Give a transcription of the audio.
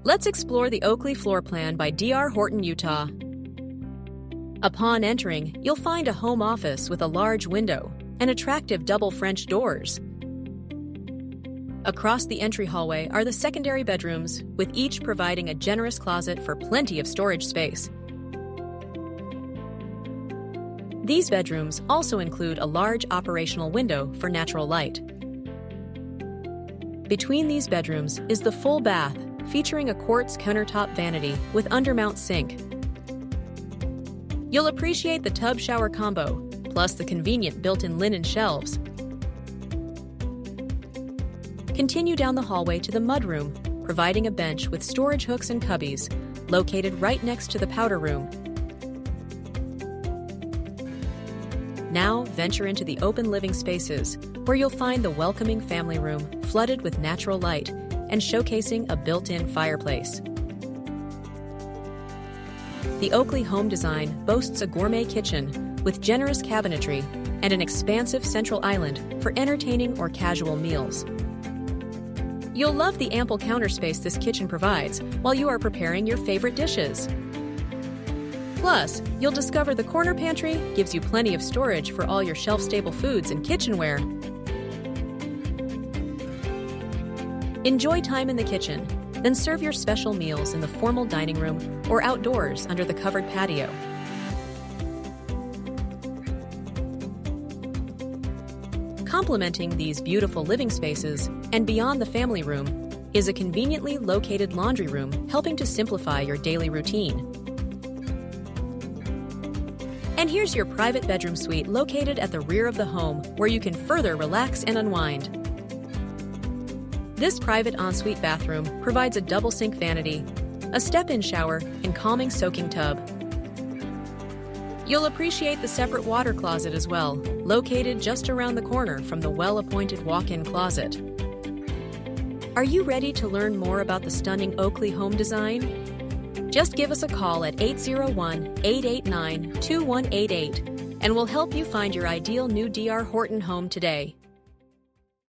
Let's explore the Oakley floor plan by Dr. Horton, Utah. Upon entering, you'll find a home office with a large window and attractive double French doors. Across the entry hallway are the secondary bedrooms, with each providing a generous closet for plenty of storage space. These bedrooms also include a large operational window for natural light. Between these bedrooms is the full bath, featuring a quartz countertop vanity with undermount sink. You'll appreciate the tub-shower combo, plus the convenient built-in linen shelves. Continue down the hallway to the mudroom, providing a bench with storage hooks and cubbies, located right next to the powder room. Now venture into the open living spaces, where you'll find the welcoming family room flooded with natural light and showcasing a built-in fireplace. The Oakley home design boasts a gourmet kitchen with generous cabinetry and an expansive central island for entertaining or casual meals. You'll love the ample counter space this kitchen provides while you are preparing your favorite dishes. Plus, you'll discover the corner pantry gives you plenty of storage for all your shelf-stable foods and kitchenware. Enjoy time in the kitchen, then serve your special meals in the formal dining room or outdoors under the covered patio. Complementing these beautiful living spaces and beyond the family room is a conveniently located laundry room, helping to simplify your daily routine. And here's your private bedroom suite located at the rear of the home, where you can further relax and unwind. This private ensuite bathroom provides a double sink vanity, a step-in shower, and calming soaking tub. You'll appreciate the separate water closet as well, located just around the corner from the well-appointed walk-in closet. Are you ready to learn more about the stunning Oakley home design? Just give us a call at 801-889-2188 and we'll help you find your ideal new Dr. Horton home today.